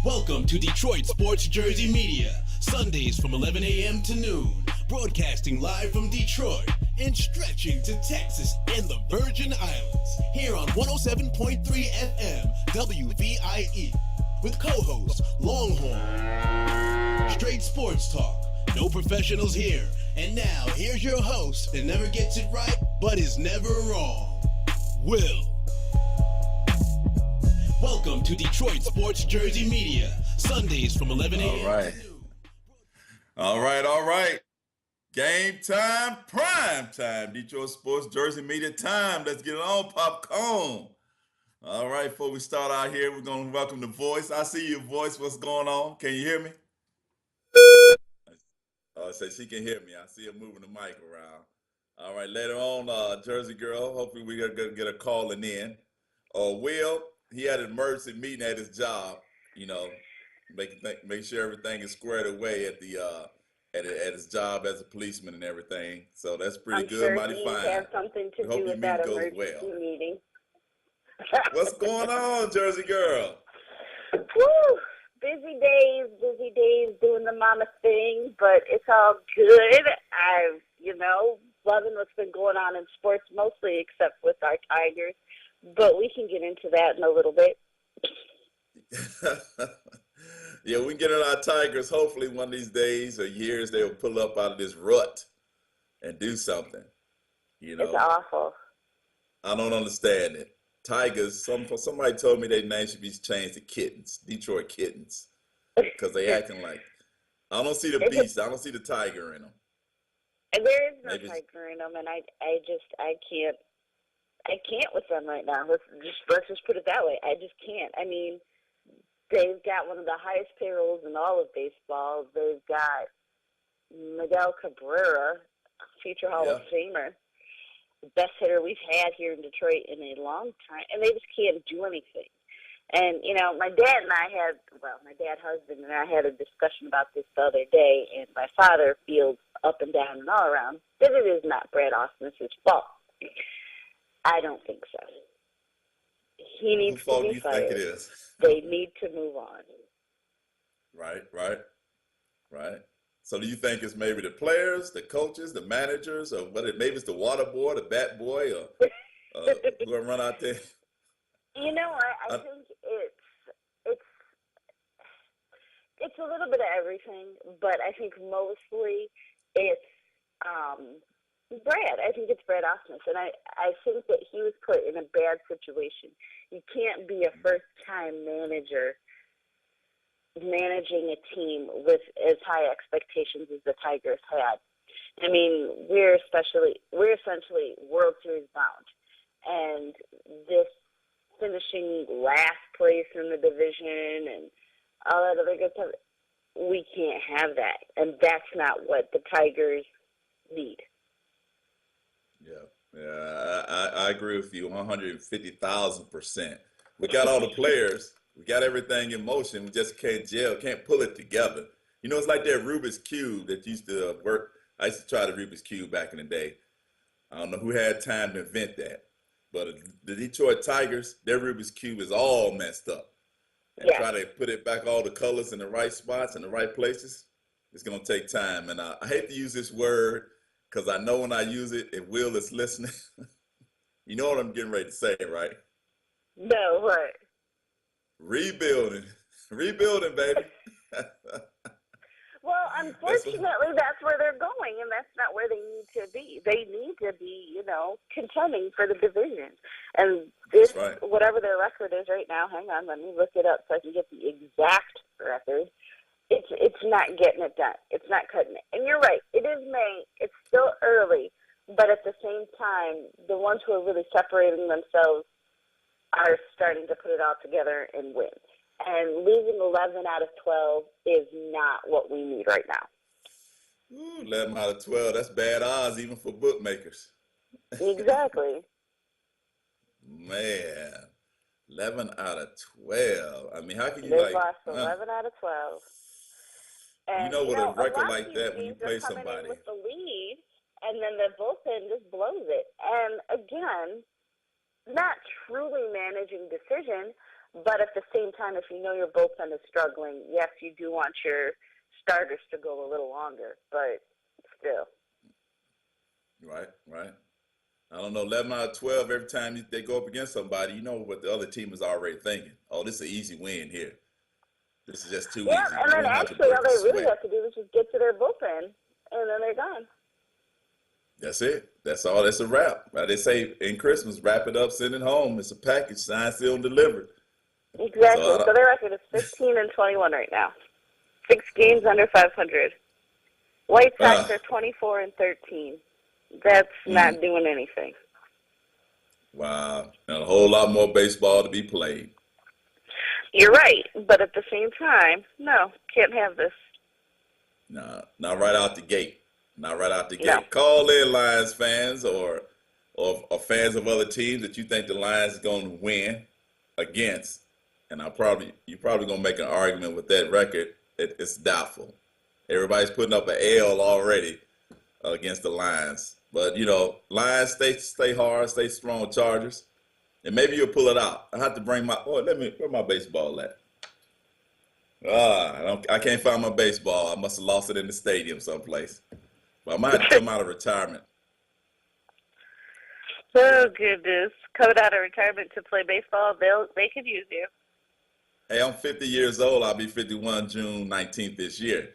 Welcome to Detroit Sports Jersey Media, Sundays from 11 a.m. to noon, broadcasting live from Detroit and stretching to Texas and the Virgin Islands, here on 107.3 FM WVIE, with co-host Longhorn. Straight sports talk, no professionals here. And now, here's your host that never gets it right, but is never wrong, Will. Welcome to Detroit Sports Jersey Media, Sundays from 11 a.m. All right. Game time, prime time. Detroit Sports Jersey Media time. Let's get it on, popcorn. All right, before we start out here, we're going to welcome the voice. I see your voice. What's going on? Can you hear me? Say she can hear me. I see her moving the mic around. All right, later on, Jersey girl, hopefully we get a calling in. Will, he had an emergency meeting at his job, make sure everything is squared away at his job as a policeman and everything. So that's pretty I'm good, sure mighty fine. Have something to do with that emergency meeting. What's going on, Jersey girl? Woo! Busy days doing the mama thing, but it's all good. I'm, loving what's been going on in sports, mostly except with our Tigers. But we can get into that in a little bit. Yeah, we can get in our Tigers. Hopefully one of these days or years they'll pull up out of this rut and do something. It's awful. I don't understand it. Tigers, somebody told me their name should be changed to Kittens, Detroit Kittens, because they acting like, I don't see the beast. I don't see the tiger in them. There is no tiger in them, and I can't with them right now. Let's just put it that way. I just can't. I mean, they've got one of the highest payrolls in all of baseball. They've got Miguel Cabrera, future Hall of Famer, the best hitter we've had here in Detroit in a long time, and they just can't do anything. And, my dad husband and I had a discussion about this the other day, and my father feels up and down and all around that it is not Brad Ausmus's fault. I don't think so. He needs to be fired. Think it is? They need to move on. Right. So do you think it's maybe the players, the coaches, the managers, or maybe it's the water boy, the bat boy, or who gonna run out there? I think it's a little bit of everything, but I think mostly it's Brad. I think it's Brad Ausmus, and I think that he was put in a bad situation. You can't be a first-time manager managing a team with as high expectations as the Tigers had. I mean, we're essentially World Series bound, and this finishing last place in the division and all that other good stuff, we can't have that, and that's not what the Tigers need. Yeah, I agree with you 150,000%. We got all the players. We got everything in motion. We just can't pull it together. It's like that Rubik's Cube that used to work. I used to try the Rubik's Cube back in the day. I don't know who had time to invent that. But the Detroit Tigers, their Rubik's Cube is all messed up. And try to put it back all the colors in the right spots and the right places, it's going to take time. And I hate to use this word because I know when I use it, if Will is listening, you know what I'm getting ready to say, right? No, what? Rebuilding, baby. Well, unfortunately, that's where they're going, and that's not where they need to be. They need to be, contending for the division. And this, whatever their record is right now, hang on, let me look it up so I can get the exact record. It's not getting it done. It's not cutting it. And you're right. It is May. It's still early, but at the same time, the ones who are really separating themselves are starting to put it all together and win. And losing 11 out of 12 is not what we need right now. Ooh, 11 out of 12, that's bad odds even for bookmakers. Exactly. Man, 11 out of 12. I mean, how can you They've lost 11 out of 12. And, with a record like that, when you play somebody with the lead, and then the bullpen just blows it. And again, not truly managing decision, But at the same time, if you know your bullpen is struggling, yes, you do want your starters to go a little longer, but still. Right. I don't know, 11 out of 12, every time they go up against somebody, you know what the other team is already thinking. Oh, this is an easy win here. This is just too Yeah, easy. and We then don't have to actually break all the they really sweat. have to do is just get to their bullpen, and then they're gone. That's it. That's all. That's a wrap. They say in Christmas, wrap it up, send it home. It's a package, signed, sealed, and delivered. Exactly. So So their record is 15-21 right now. 6 games under 500. White Sox are 24-13. That's not doing anything. wow. And a whole lot more baseball to be played. You're right, but at the same time, no, can't have this. Nah, not right out the gate. Not right out the No. gate. Call in, Lions fans or fans of other teams that you think the Lions is going to win against. And you're probably going to make an argument with that record. It's doubtful. Everybody's putting up an L already against the Lions. But, Lions stay hard, stay strong, Chargers. And maybe you'll pull it out. I have to bring where my baseball at? I can't find my baseball. I must have lost it in the stadium someplace. But I might have to come out of retirement. Oh, goodness. Coming out of retirement to play baseball, they could use you. Hey, I'm 50 years old. I'll be 51 June 19th this year.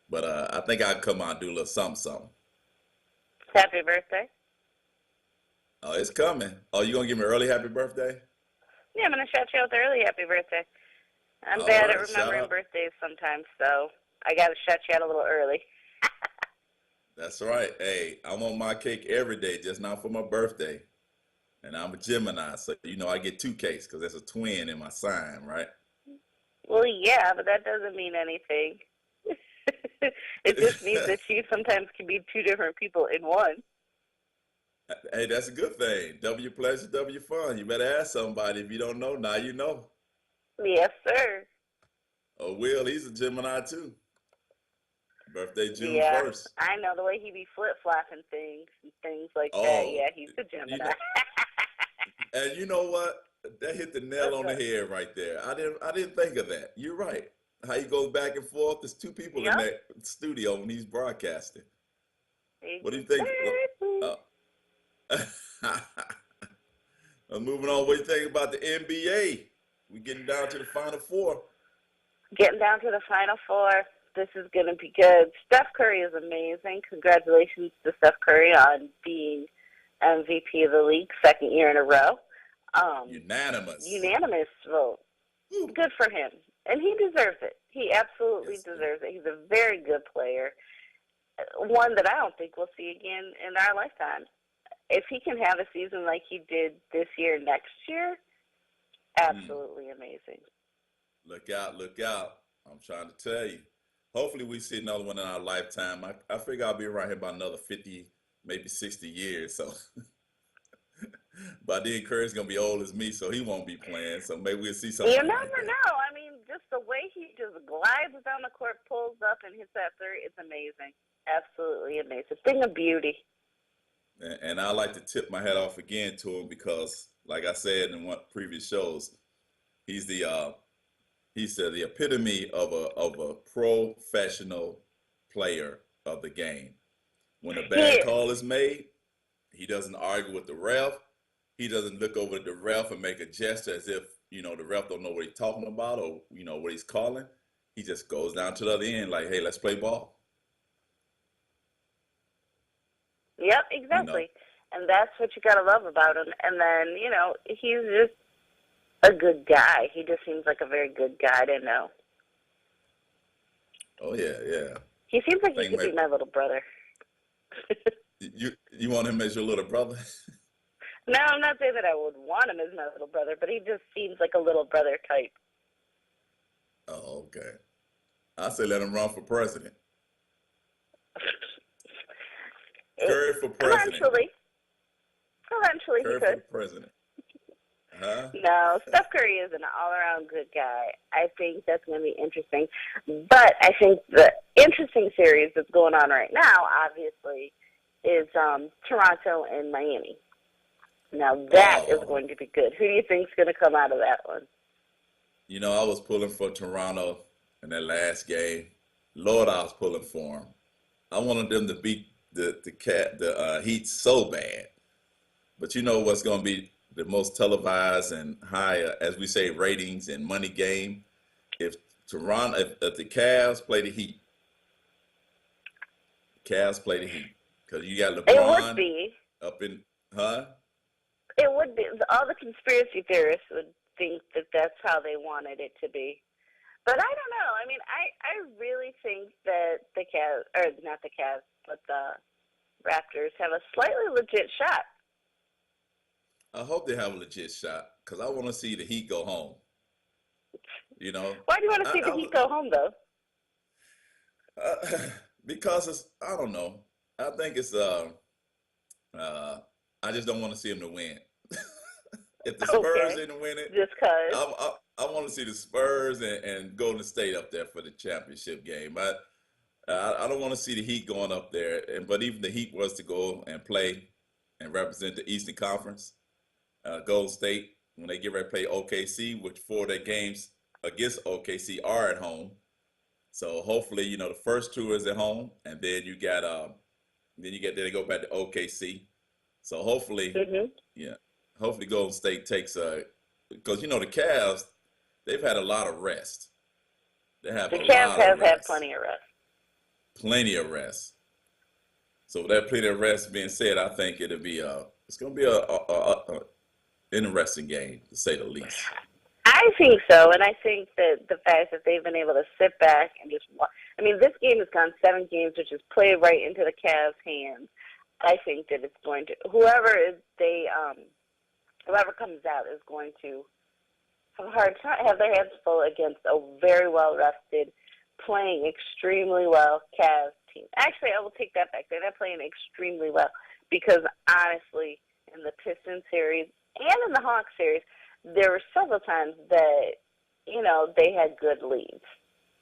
But I think I'll come out and do a little something. Happy birthday. Oh, it's coming. Oh, you going to give me an early happy birthday? Yeah, I'm going to shout you out the early happy birthday. I'm All bad right, at shout remembering out. birthdays sometimes, so I got to shout you out a little early. That's right. Hey, I want my cake every day, just not for my birthday. And I'm a Gemini, so I get 2 cakes because there's a twin in my sign, right? Well, yeah, but that doesn't mean anything. It just means that you sometimes can be 2 different people in one. Hey, that's a good thing. W pleasure, W fun. You better ask somebody. If you don't know, now you know. Yes, sir. Oh, Will, he's a Gemini too. Birthday June Yeah, 1st. I know the way he be flip-flopping things and things like that. Oh, Yeah, he's a Gemini. and you know what? That hit the nail on the head right there. I didn't think of that. You're right. How he goes back and forth. There's 2 people in Yep. that studio when he's broadcasting. Exactly. What do you think? Moving on. What do you think about the NBA? We're getting down to the Final Four. Getting down to the Final Four. This is going to be good. Steph Curry is amazing. Congratulations to Steph Curry on being MVP of the league 2nd year in a row. Unanimous vote. Woo. Good for him. And he deserves it. He absolutely Yes, deserves it. He's a very good player. One that I don't think we'll see again in our lifetime. If he can have a season like he did this year, next year, absolutely amazing. Look out, look out. I'm trying to tell you. Hopefully we see another one in our lifetime. I figure I'll be around here about another 50, maybe 60 years. So by then Curry's going to be old as me, so he won't be playing. So maybe we'll see something You like never that. know. I mean, just the way he just glides down the court, pulls up, and hits that 3, it's amazing. Absolutely amazing. Thing of beauty. And I like to tip my hat off again to him because, like I said in one previous shows, he's the epitome of a professional player of the game. When a bad call is made, he doesn't argue with the ref. He doesn't look over at the ref and make a gesture as if the ref don't know what he's talking about or what he's calling. He just goes down to the other end like, hey, let's play ball. Yep, exactly. And that's what you got to love about him. And then, he's just a good guy. He just seems like a very good guy to know. Oh, yeah, yeah. He seems like he could be my little brother. You want him as your little brother? No, I'm not saying that I would want him as my little brother, but he just seems like a little brother type. Oh, okay. I say let him run for president. Curry for president. Eventually Curry he could. for president. Huh? No, Steph Curry is an all-around good guy. I think that's going to be interesting. But I think the interesting series that's going on right now, obviously, is Toronto and Miami. Now, that is going to be good. Who do you think is going to come out of that one? I was pulling for Toronto in that last game. Lord, I was pulling for them. I wanted them to beat the Heat so bad. But you know what's going to be the most televised and high, as we say, ratings and money game? If if the Cavs play the Heat, because you got It would LeBron be. up in, huh? It would be. All the conspiracy theorists would think that that's how they wanted it to be. But I don't know. I mean, I really think that the Cavs, or not the Cavs, but the Raptors have a slightly legit shot. I hope they have a legit shot because I want to see the Heat go home. You know, Why do you want to see the I, Heat go home, though? uh, because I don't know. I think it's uh, I just don't want to see them to win. If the Spurs Okay, didn't win it, just cause. I want to see the Spurs and Golden State up there for the championship game. But I don't want to see the Heat going up there. But even the Heat was to go and play and represent the Eastern Conference, Golden State when they get ready to play OKC, which 4 of their games against OKC are at home. So hopefully, the first two is at home, and then then they go back to OKC. So hopefully, Mhm. yeah, hopefully Golden State takes because the Cavs, they've had a lot of rest. They have The a Cavs lot of have had rest, plenty of rest. plenty of rest. So with that plenty of rest being said, I think it's gonna be a interesting game to say the least. I think so, and I think that the fact that they've been able to sit back and just watch. I mean, this game has gone 7 games, which is played right into the Cavs' hands. I think that it's going to whoever comes out is going to have a hard time, have their hands full against a very well rested, playing extremely well Cavs team. Actually, I will take that back. They're not playing extremely well because honestly, in the Pistons series and in the Hawks series, there were several times that they had good leads.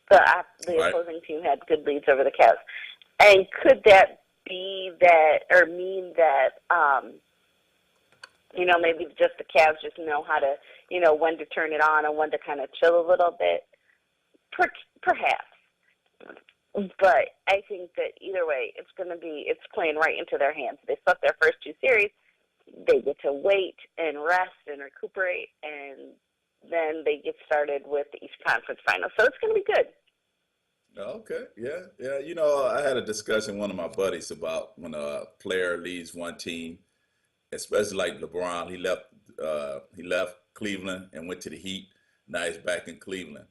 The Right. opposing team had good leads over the Cavs, and could that be that or mean that maybe just the Cavs just know how to when to turn it on and when to kind of chill a little bit? Perhaps. But I think that either way, it's playing right into their hands. They swept their first 2 series. They get to wait and rest and recuperate, and then they get started with the East Conference Finals. So it's going to be good. Okay. Yeah. Yeah. I had a discussion with one of my buddies about when a player leaves one team, especially like LeBron. He left Cleveland and went to the Heat. Now he's back in Cleveland.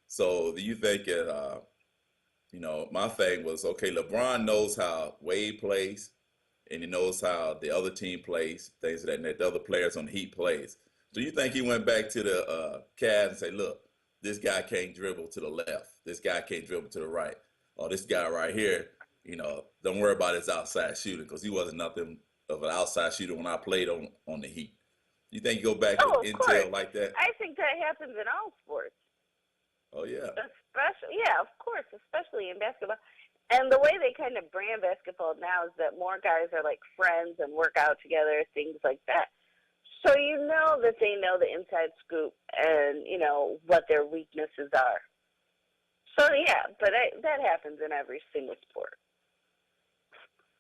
So do you think my thing was, okay, LeBron knows how Wade plays, and he knows how the other team plays, things of that, and that the other players on the Heat plays. Do you think he went back to the Cavs and say, look, this guy can't dribble to the left, this guy can't dribble to the right, or this guy right here, don't worry about his outside shooting because he wasn't nothing of an outside shooter when I played on the Heat. You think you go back with Oh, of course. intel like that? I think that happens in all sports. Oh yeah, Especially, yeah, of course, especially in basketball. And the way they kind of brand basketball now is that more guys are like friends and work out together, things like that. So you know that they know the inside scoop and what their weaknesses are. So yeah, but that happens in every single sport.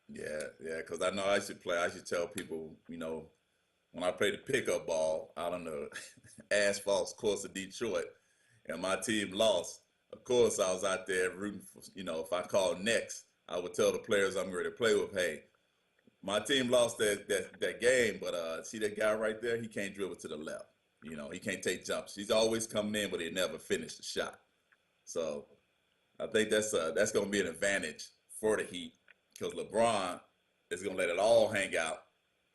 yeah, yeah. Because I know I should play. I should tell people, when I played the pickup ball out on the asphalt course of Detroit, and my team lost. Of course, I was out there rooting for, if I called next, I would tell the players I'm ready to play with, hey, my team lost that game, but see that guy right there? He can't dribble to the left. He can't take jumps. He's always coming in, but he never finished the shot. So I think that's going to be an advantage for the Heat because LeBron is going to let it all hang out.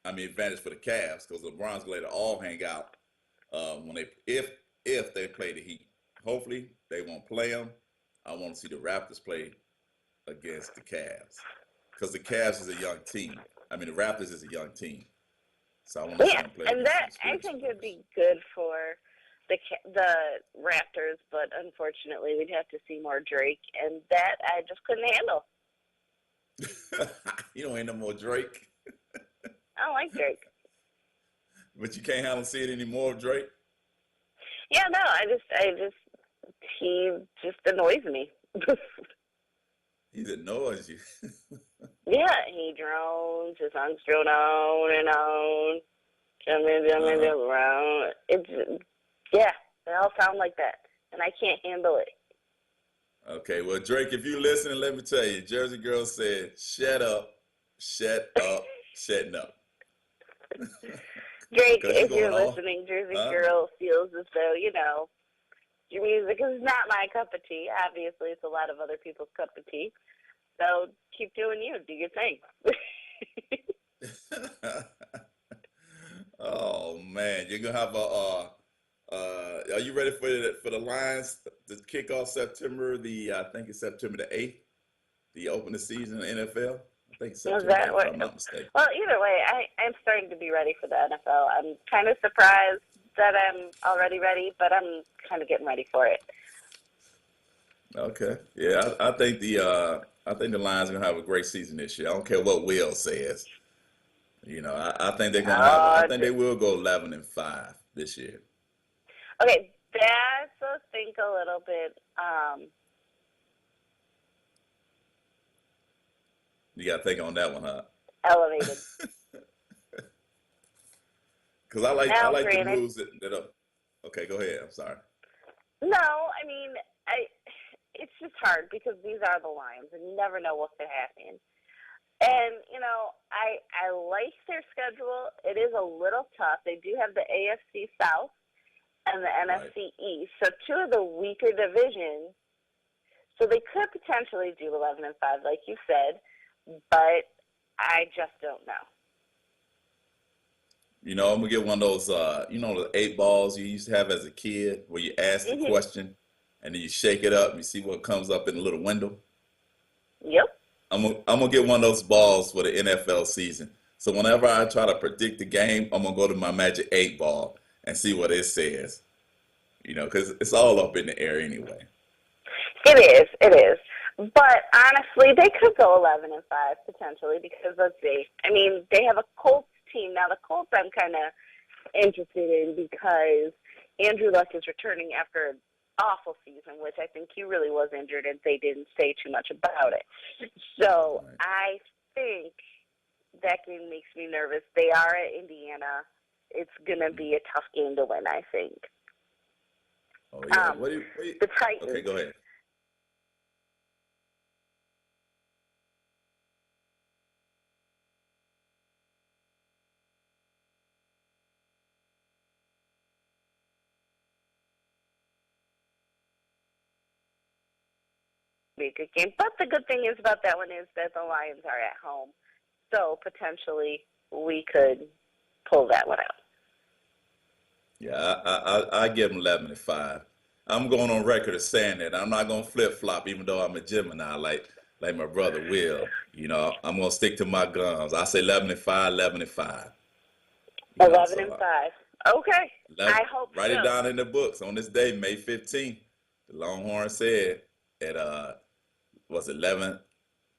I mean, advantage for the Cavs because LeBron's going to let it all hang out when if they play the Heat. Hopefully, they won't play them. I want to see the Raptors play against the Cavs because the Cavs is a young team. I mean, the Raptors is a young team, so I want to see Yeah, them play and against some that I experienced think would players. be good for the Raptors, but unfortunately, we'd have to see more Drake, and that I just couldn't handle. You don't ain't no more Drake, I don't like Drake. but you can't handle see it anymore, Drake. Yeah, no, he just annoys me. He annoys you. Yeah, he drones. His songs drone on and on, jumping Uh-huh. around. Yeah, they all sound like that, and I can't handle it. Okay, well, Drake, if you listening, let me tell you, Jersey Girl said, shut up, shut up, shutting up. Drake, Because you're if going you're all, listening, Jersey huh? Girl feels as though, your music is not my cup of tea. Obviously, it's a lot of other people's cup of tea. So keep doing you. Do your thing. Oh man, you're gonna have are you ready for the Lions to kick off September I think it's September the 8th, the opening season in the NFL? I think it's Is September that 8th, if what? I'm not mistaken. Well, either way, I'm starting to be ready for the NFL. I'm kind of surprised that I'm already ready, but I'm kind of getting ready for it. Okay. Yeah, I think the Lions are gonna have a great season this year. I don't care what Will says. I think they're gonna have I Uh, think they will go 11-5 this year. okay, that's a think a little bit You gotta think on that one, huh? elevated. Because I Now, like the granted, moves that are okay, go ahead. I'm sorry. no, I mean, it's just hard because these are the Lions, and you never know what could happen. And I like their schedule. It is a little tough. They do have the AFC South and the Right. NFC East, so two of the weaker divisions. So they could potentially do 11-5, like you said, but I just don't know. I'm gonna get one of those the 8 balls you used to have as a kid where you ask the Mhm. question and then you shake it up and you see what comes up in the little window. Yep. I'm gonna get one of those balls for the NFL season. So whenever I try to predict the game, I'm gonna go to my Magic 8 ball and see what it says. Because it's all up in the air anyway. It is. It is. But honestly, they could go 11-5 potentially because let's see. I mean, they have a Colts team now. The Colts, I'm kind of interested in because Andrew Luck is returning after an awful season, which I think he really was injured, and they didn't say too much about it. So Right. I think that game makes me nervous. They are at Indiana. It's gonna be a tough game to win, I think. Oh yeah. Um, What do you, the okay, Titans. go ahead. Be a good game. But the good thing is about that one is that the Lions are at home. So potentially we could pull that one out. Yeah, I give them 11-5. I'm going on record as saying that I'm not gonna flip flop, even though I'm a Gemini, like my brother Will. I'm gonna stick to my guns. I say 11-5, 11-5. 11 So and 5. Okay. 11, I hope write it so. down in the books on this day, May 15th. The Longhorn said at was it 11,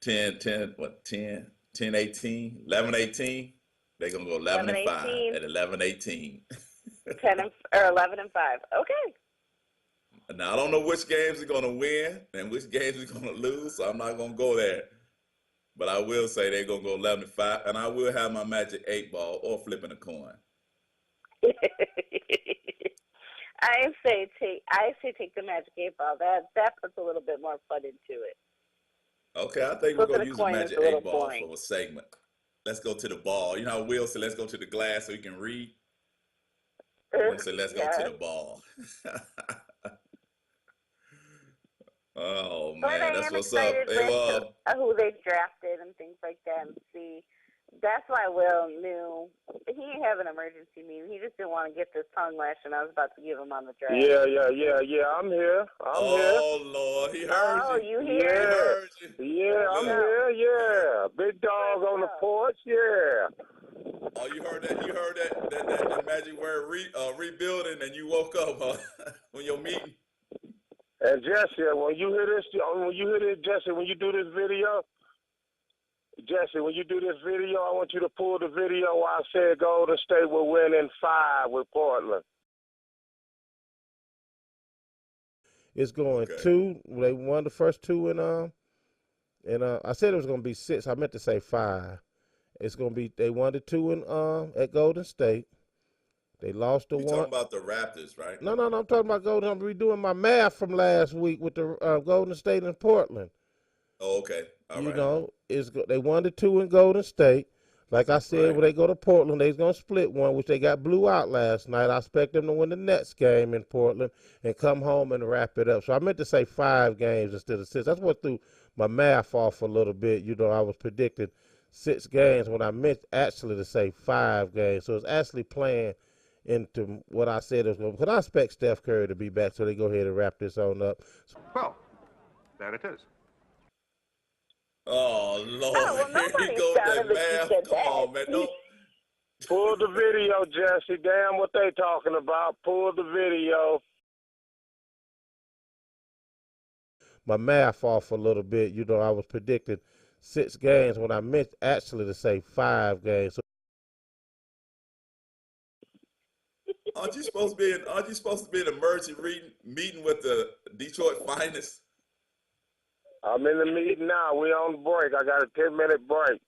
10, 10, what 10, 10, 18, 11, 18. They're gonna go 11 11, and 5 18, at 11, 18. 10 and, or 11 and 5. Okay. Now I don't know which games are gonna win and which games are gonna lose, so I'm not gonna go there. But I will say they're gonna go 11-5, and I will have my Magic 8 ball or flipping a coin. I say take the Magic 8 Ball. That puts a little bit more fun into it. Okay, I think we're Flipping gonna a use the coin is Magic a little 8 ball boring. for a segment. Let's go to the ball. You know how Will said, "Let's go to the glass so he can read." I'm gonna say, "Let's go to Yes. the ball." Oh But man, I that's am what's up. excited Hey, with well, who they've drafted and things like that and see. That's why Will knew he didn't have an emergency meeting. He just didn't want to get this tongue lashing I was about to give him on the draft. Yeah. I'm here. oh Lord, he heard Oh, you. you He here? Yeah. heard you. Yeah, Good I'm Look, stuff. here. Yeah. Big dog Good on the stuff. porch. Yeah. oh, you heard that? You heard that magic word rebuilding, and you woke up, huh? When your meeting. And Jesse, when you hear this, Jesse, when you do this video, I want you to pull the video where I said Golden State will win in 5 with Portland. It's going Okay. 2. They won the first 2 and I said it was going to be 6. I meant to say 5. It's going to be they won the 2 at Golden State. They lost the You 1. talking about the Raptors, right? No. I'm talking about Golden. I'm redoing my math from last week with the Golden State and Portland. Oh, okay. All right. They won the 2 in Golden State. Like I said, Right. when they go to Portland, they're going to split one, which they got blew out last night. I expect them to win the next game in Portland and come home and wrap it up. So I meant to say 5 games instead of 6. That's what threw my math off a little bit. I was predicting 6 games when I meant actually to say 5 games. So it's actually playing into what I said it was going to. Because I expect Steph Curry to be back, so they go ahead and wrap this on up. Well, there it is. Oh, Lord. well, Here nobody you go with sounded that like you math. said Come that. on, man. Don't. Pull the video, Jesse. Damn what they talking about. Pull the video. My math off a little bit. I was predicting 6 games when I meant actually to say 5 games. So Aren't you supposed to be in an emergency meeting with the Detroit finest? I'm in the meeting now. We on break. I got a 10-minute break.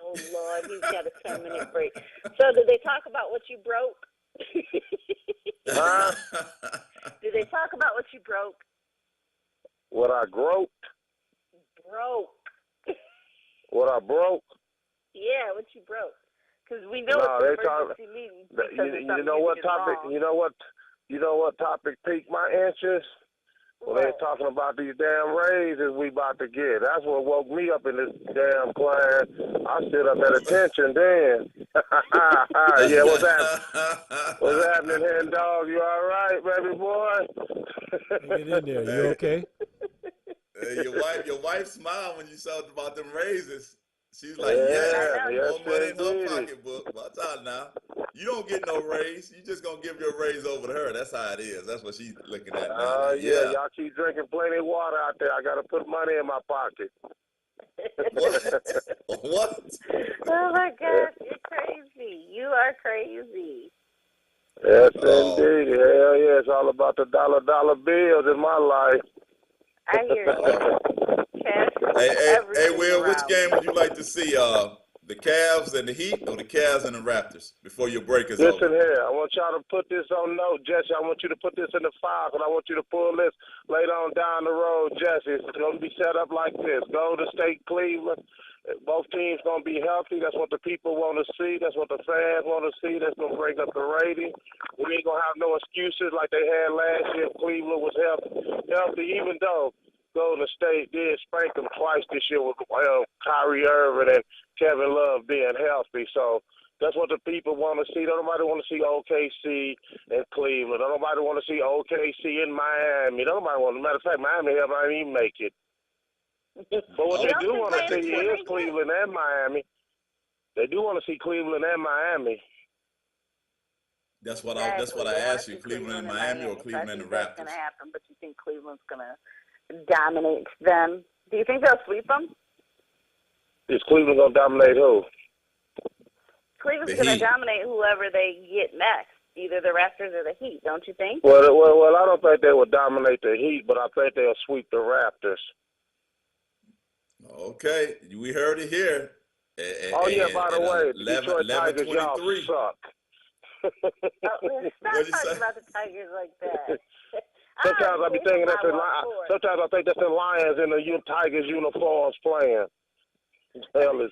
Oh, Lord, he's got a 10-minute break. So did they talk about what you broke? Huh? Did they talk about what you broke? What I groped? Broke. What I broke? Yeah, what you broke. Because we know No, it's they an talk. emergency meeting because You know what topic? wrong. You know what topic piqued my interest? Well, they're talking about these damn raises we about to get. That's what woke me up in this damn class. I stood up at attention then. Yeah, what's happening? What's happening, hen dog? You all right, baby boy? get in there. You okay? Hey, your wife smiled when you said about them raises. She's like, Yeah, yes, more money in her indeed. pocketbook. Watch out now. You don't get no raise. You just gonna give your raise over to her. That's how it is. That's what she's looking at now. Like, Yeah, y'all keep drinking plenty of water out there. I gotta put money in my pocket. What? What? Oh, my gosh, you're crazy. You are crazy. Yes, Oh. indeed. Hell yeah, it's all about the dollar bills in my life. I hear you. Cash Hey, everything Will, which around. game would you like to see? The Cavs and the Heat, or the Cavs and the Raptors before your break is Listen over? here, I want y'all to put this on note, Jesse. I want you to put this in the file, and I want you to pull this later on down the road, Jesse. It's going to be set up like this. Golden State, Cleveland. Both teams going to be healthy. That's what the people want to see. That's what the fans want to see. That's going to bring up the rating. We ain't going to have no excuses like they had last year. Cleveland was healthy, even though Golden State did spank them twice this year with Kyrie Irving and Kevin Love being healthy. So that's what the people want to see. Don't nobody want to see OKC and Cleveland. Don't nobody want to see OKC in Miami. Don't nobody want. Matter of fact, Miami might even make it. But what they do want to see is Cleveland and Miami. They do want to see Cleveland and Miami. That's what I asked you. Cleveland and Miami, or Cleveland and the That's Raptors? going to happen, but you think Cleveland's going to dominate them? Do you think they'll sweep them? Is Cleveland going to dominate who? Cleveland's The going to Heat. dominate whoever they get next, either the Raptors or the Heat, don't you think? Well, I don't think they will dominate the Heat, but I think they'll sweep the Raptors. Okay, we heard it here. Oh, yeah, by the way, the 11, Detroit Tigers, y'all 11-23. suck. Stop What'd you talking say? about the Tigers like that. Sometimes I be thinking that's sometimes I think that's the Lions in the Tigers uniforms playing. Hell is.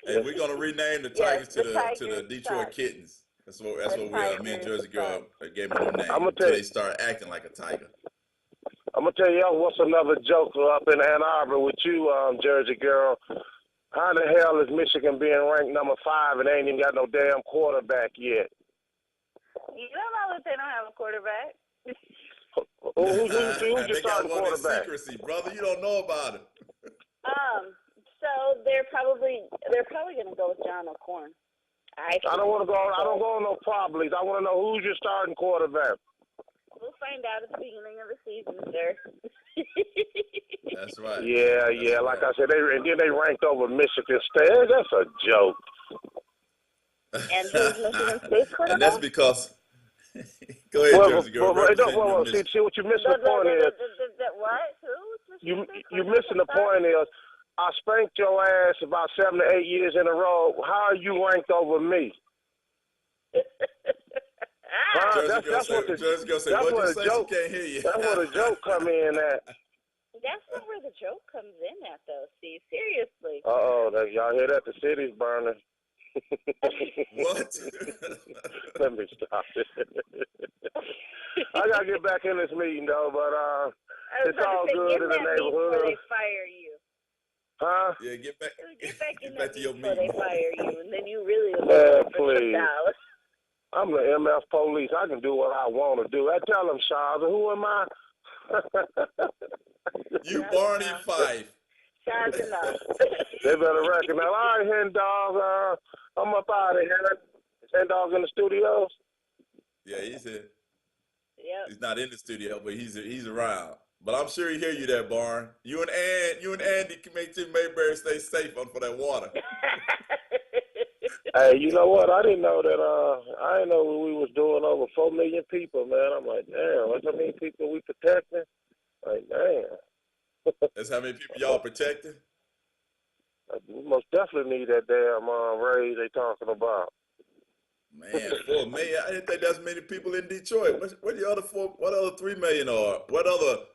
Hey, we're gonna rename the Yes, Tigers the to Tigers the Detroit suck. Kittens. That's what The me and Tigers Jersey Girl gave them a new name I'ma until tell they you- start acting like a tiger. I'm gonna tell y'all what's another joke up in Ann Arbor with you, Jersey Girl. How the hell is Michigan being ranked number 5 and they ain't even got no damn quarterback yet? You don't know that they don't have a quarterback. Who's They your got starting one in quarterback? secrecy, brother. You don't know about it. So they're probably going to go with John O'Corn. I don't want to go. I don't go on no probablys. I want to know who's your starting quarterback. We'll find out at the beginning of the season, sir. That's right. Yeah. That's Like right. I said, they ranked over Michigan State. That's a joke. And who's Michigan State's quarterback? And that's because Go ahead, Jersey girl. See what you're missing the point is. What? Who? You missing the point is. I spanked your ass about 7 to 8 years in a row. How are you ranked over me? Jersey girl say, what you say? She can't hear you. That's where the joke come in at. That's not where the joke comes in at, though, Steve. Seriously. Y'all hear that? The city's burning. What? Let me stop it. I got to get back in this meeting, though, but it's all good in the neighborhood. Before they fire you. Huh? Yeah, get back to your before meeting. they fire you, and then you really please. I'm the MF police. I can do what I want to do. I tell them, Shaza, who am I? You Barney Fife. Shaza enough. They better recognize. All right, Hen Dog. I'm up out of here. Is Hen Dog in the studios? Yeah, he's here. Yep. He's not in the studio, but he's around. But I'm sure he hear you there, Barn. You and Andy can make Tim Mayberry stay safe for that water. Hey, you know what? I didn't know that. I didn't know we was doing over 4 million people, man. I'm like, damn, that's how many people we protecting? Like, damn. That's how many people y'all protecting? We most definitely need that damn raise they talking about. Man, 4 million. I didn't think that's many people in Detroit. What the other 3 million are? What other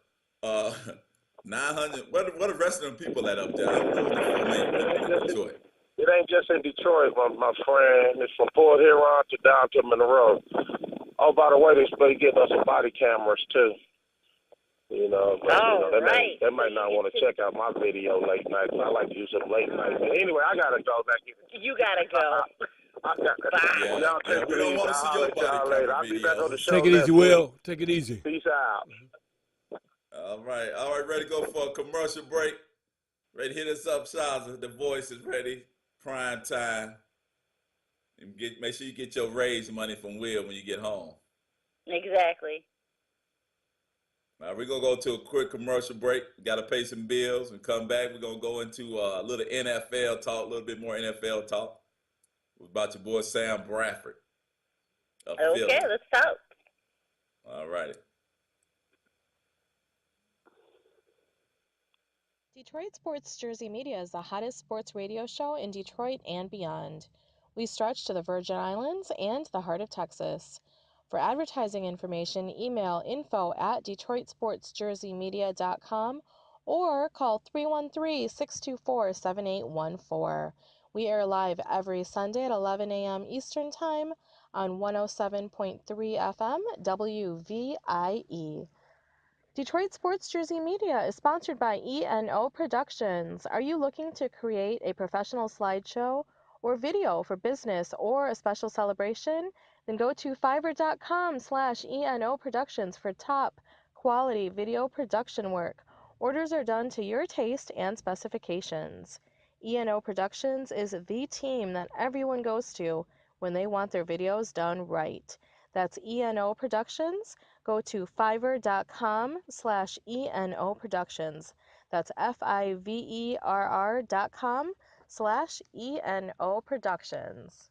900? What the rest of them people at up there? I don't know what the 4 million people in Detroit. It ain't just in Detroit, my friend. It's from Port Huron to down to Monroe. Oh, by the way, they getting us some body cameras too. You know, but, they might not want to check out my video late night. I like to use them late night. But anyway, I gotta go back in. You gotta go. Yeah, we don't want to see your body camera I'll be back on the show. Take it easy, Will. Take it easy. Peace out. All right, ready to go for a commercial break. Ready to hit us up, Shaza. The voice is ready. Prime time. And make sure you get your raise money from Will when you get home. Exactly. All right, we're going to go to a quick commercial break. We got to pay some bills and come back. We're going to go into a little NFL talk, a little bit more NFL talk about your boy Sam Bradford. Okay, let's talk. All righty. Detroit Sports Jersey Media is the hottest sports radio show in Detroit and beyond. We stretch to the Virgin Islands and the heart of Texas. For advertising information, email info@DetroitSportsJerseyMedia.com or call 313-624-7814. We air live every Sunday at 11 a.m. Eastern Time on 107.3 FM WVIE. Detroit Sports Jersey Media is sponsored by E&O Productions. Are you looking to create a professional slideshow or video for business or a special celebration? Then go to fiverr.com/E&O Productions for top quality video production work. Orders are done to your taste and specifications. E&O Productions is the team that everyone goes to when they want their videos done right. That's E&O Productions. Go to fiverr.com/E&O Productions. That's fiverr.com/E&O Productions.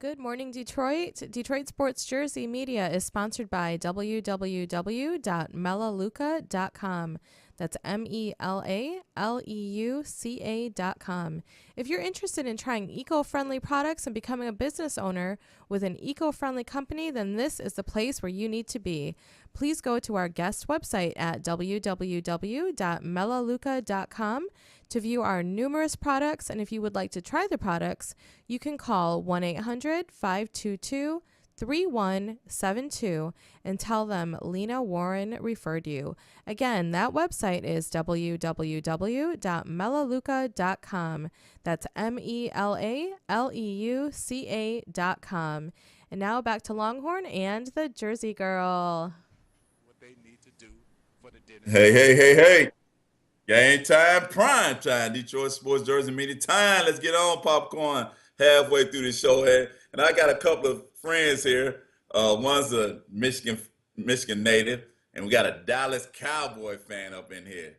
Good morning, Detroit. Detroit Sports Jersey Media is sponsored by www.melaleuca.com. That's MELALEUCA.com. If you're interested in trying eco-friendly products and becoming a business owner with an eco-friendly company, then this is the place where you need to be. Please go to our guest website at www.melaleuca.com to view our numerous products, and if you would like to try the products, you can call 1-800-522-3172 and tell them Lena Warren referred you. Again, that website is www.melaleuca.com. That's MELALEUCA.com. And now back to Longhorn and the Jersey Girl. Hey. Game time, prime time. Detroit Sports Jersey Media time. Let's get on popcorn halfway through the show here. And I got a couple of friends here. One's a Michigan native, and we got a Dallas Cowboy fan up in here.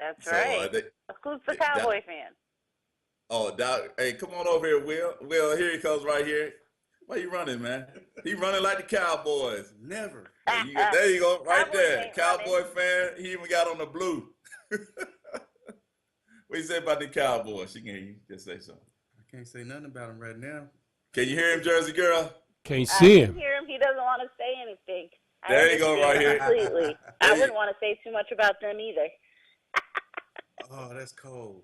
That's right. Who's the Cowboy fan? Oh, hey, come on over here, Will. Will, here he comes right here. Why you running, man? He running like the Cowboys. Never. There you go, right Cowboys there. ain't Cowboy running. fan. He even got on the blue. What you say about the Cowboys? She can't just say something. I can't say nothing about him right now. Can you hear him, Jersey girl? Can't I see can him. hear him. He doesn't want to say anything. I There you go, understand right here. completely. I wouldn't want to say too much about them either. Oh, that's cold.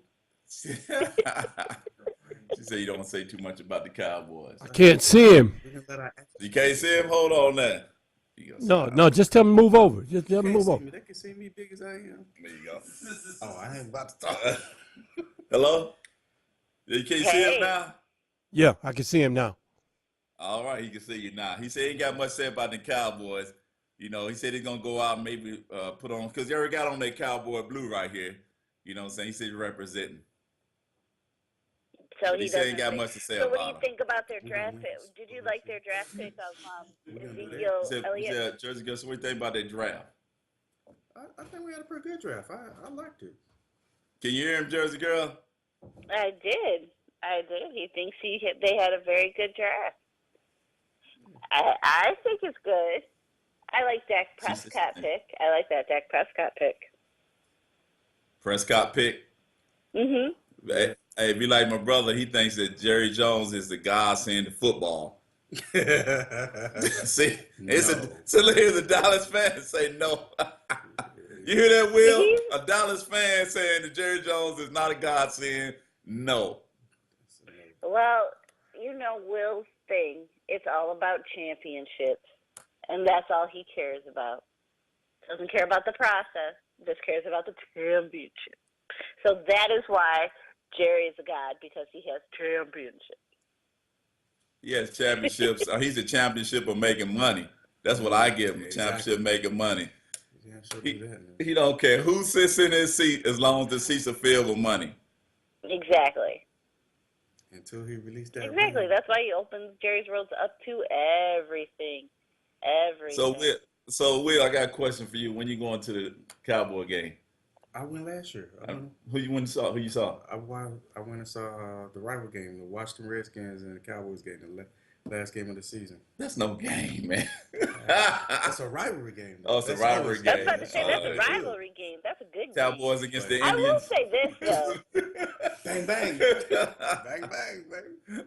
She said you don't say too much about the Cowboys. I can't see him. We can let our You can't see him? Hold on now. No, just tell him to move over. Just tell him to Can't move see over. me. They can see me big as I am. There you go. Oh, I ain't about to talk. Hello? You can't see Hey. him now? Yeah, I can see him now. All right, he can see you now. He said he ain't got much to say about the Cowboys. You know, he said he's going to go out and maybe put on, because you already got on that Cowboy blue right here. You know what I'm saying? He said he's representing. So But he said he doesn't ain't got think- much to say So about what do you him. think about their We're draft gonna pick? lose. Did you like their draft pick of We're gonna do that. Ezekiel He said, Elliott? Jersey girl, so what do you think about that draft? I think we had a pretty good draft. I liked it. Can you hear him, Jersey girl? I did. He thinks they had a very good draft. I think it's good. I like Dak Prescott pick. I like that Dak Prescott pick. Prescott pick. Mm-hmm. Hey, if you like my brother, he thinks that Jerry Jones is the godsend to football. See, so here's a Dallas fan say no. You hear that, Will? A Dallas fan saying that Jerry Jones is not a godsend. No. Well, you know Will's thing. It's all about championships, and that's all he cares about. Doesn't care about the process. Just cares about the championship. So that is why Jerry is a god, because he has championships. He has championships. He's a championship of making money. That's what I give him, a championship making money. Yeah, sure do that, man. He don't care who sits in his seat as long as the seats are filled with money. Exactly. Until he released that. Exactly. ring. That's why he opens Jerry's roads up to everything. Everything. So Will, I got a question for you. When you going to the Cowboy game? I went last year. Who you went and saw? Who you saw? I went and saw the rival game, the Washington Redskins and the Cowboys game, the last game of the season. That's no game, man. That's a rivalry game. Oh, it's a rivalry That's game. about to say, that's a Oh, rivalry game. That's a good game. Cowboys against the I will Indians. say this, though. Bang, bang. Bang, bang, bang.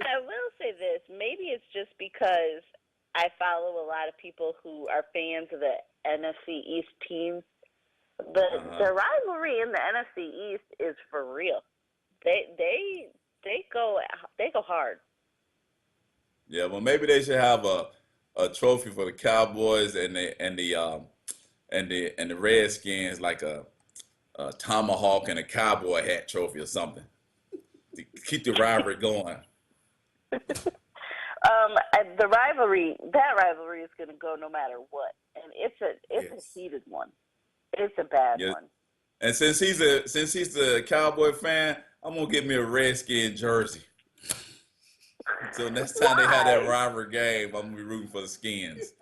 I will say this. Maybe it's just because I follow a lot of people who are fans of the NFC East teams. The rivalry in the NFC East is for real. They go hard. Yeah, well, maybe they should have a trophy for the Cowboys and the Redskins, like a tomahawk and a cowboy hat trophy or something to keep the rivalry going. The rivalry is going to go no matter what, and it's a heated one. It's a bad one. And since he's the Cowboy fan, I'm gonna get me a Redskin jersey. So next time they have that rivalry game, I'm gonna be rooting for the Skins.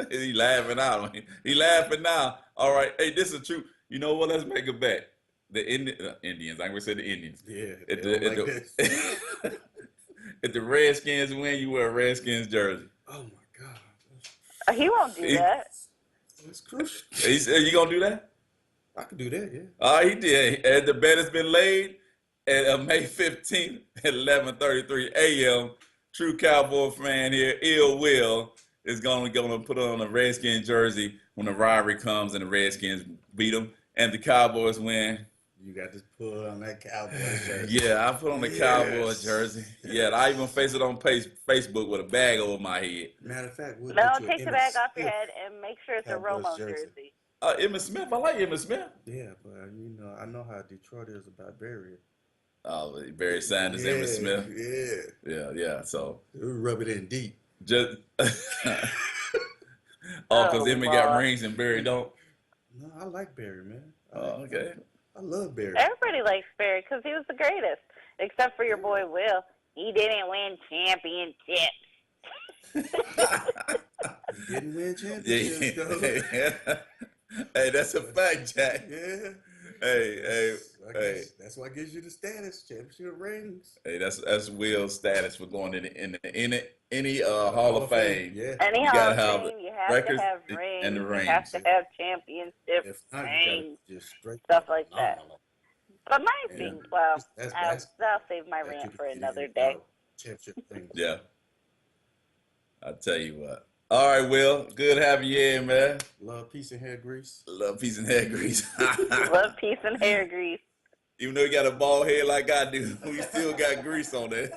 He laughing out. He laughing now. All right, hey, this is true. You know what? Let's make a bet. The Indians. I'm gonna say the Indians. Yeah. If the Redskins win, you wear a Redskins jersey. Oh my God. He won't do that. It's crucial. He said, "You gonna do that?" I could do that, yeah. He did. And the bet has been laid. And May 15th at 11:33 a.m., true Cowboy fan here, Ill Will, is going to put on a Redskin jersey when the rivalry comes and the Redskins beat them and the Cowboys win. You got to pull on that Cowboys jersey. Yeah, I put on the Cowboys jersey. Yeah, and I even face it on Facebook with a bag over my head. Matter of fact, we'll No, get you take an the Emmitt bag off your Smith head and make sure it's Cowboys a Romo jersey. jersey. Emmitt Smith, I like Emmitt Smith. Yeah, but I know how Detroit is about Barry. Oh, Barry Sanders, Emmitt Smith. Yeah. Yeah. So We'll rub it in deep. just because Emmitt got rings and Barry don't. No, I like Barry, man. Okay. I love Barry. Everybody likes Barry because he was the greatest, except for your boy Will. He didn't win championships. He didn't win championships, though. Hey, that's a fact, Jack. Yeah. Hey, Hey, That's what gives you the status, championship rings. hey, that's Will's status for going in any Hall Hall of of Fame, Fame. yeah. Any You Hall gotta of have the Fame, you have to records have and the rings. You have rings. to have championship If not, you got to rings, just straight stuff like that. phenomenal. But mine's Yeah, being, well, That's I'll save my that rant you for can get in another and day. out championship rings. yeah. I tell you what. All right, Will. Good having you in, man. Love, peace, and hair grease. Love, peace, and hair grease. Love, peace, and hair grease. Even though you got a bald head like I do, we still got grease on it.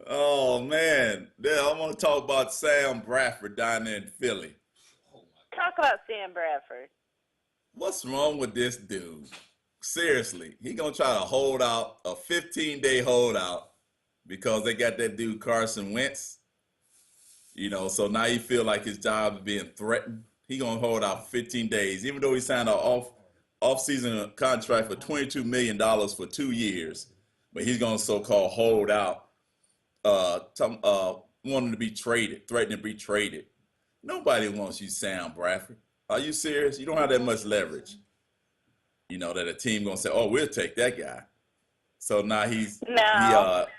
Oh man, yeah, I want to talk about Sam Bradford down there in Philly. Talk about Sam Bradford. What's wrong with this dude? Seriously, he gonna try to hold out a 15-day holdout because they got that dude Carson Wentz. So now he feel like his job is being threatened. He gonna hold out 15 days, even though he signed an off-season contract for $22 million for 2 years. But he's gonna so-called hold out, wanting to be traded, threatening to be traded. Nobody wants you, Sam Bradford. Are you serious? You don't have that much leverage. That a team gonna say, "Oh, we'll take that guy." So now he's got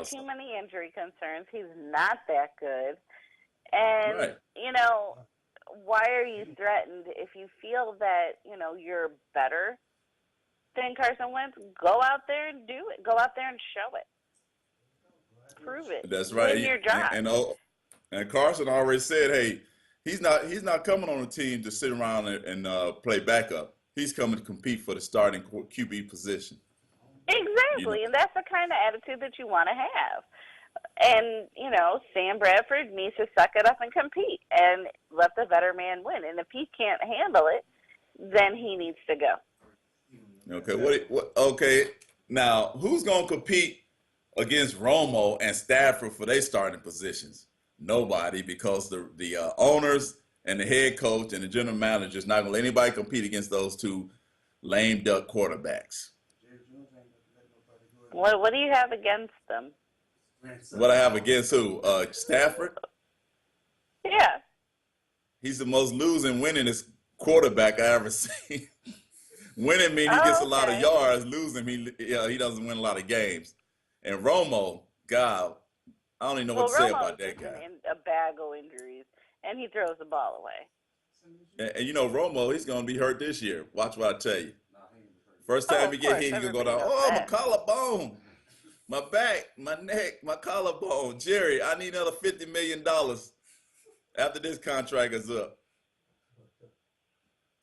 too many injury concerns. He's not that good. And, right. Why are you threatened if you feel that, you're better than Carson Wentz? Go out there and do it. Go out there and show it. Prove it. That's right. Win your job. And Carson already said, hey, he's not coming on the team to sit around and play backup. He's coming to compete for the starting QB position. Exactly, and that's the kind of attitude that you want to have. And, Sam Bradford needs to suck it up and compete and let the better man win. And if he can't handle it, then he needs to go. Okay, okay, now who's going to compete against Romo and Stafford for their starting positions? Nobody, because the owners and the head coach and the general manager is not going to let anybody compete against those two lame duck quarterbacks. What do you have against them? What I have against who? Stafford? Yeah. He's the most losing, winningest quarterback I ever seen. Winning means he gets a lot of yards. Losing, he doesn't win a lot of games. And Romo, God, I don't even know what to say about that guy. A bag of injuries, and he throws the ball away. And Romo, he's going to be hurt this year. Watch what I tell you. First time he get hit, he's going to go down, my collarbone, my back, my neck, my collarbone. Jerry, I need another $50 million after this contract is up.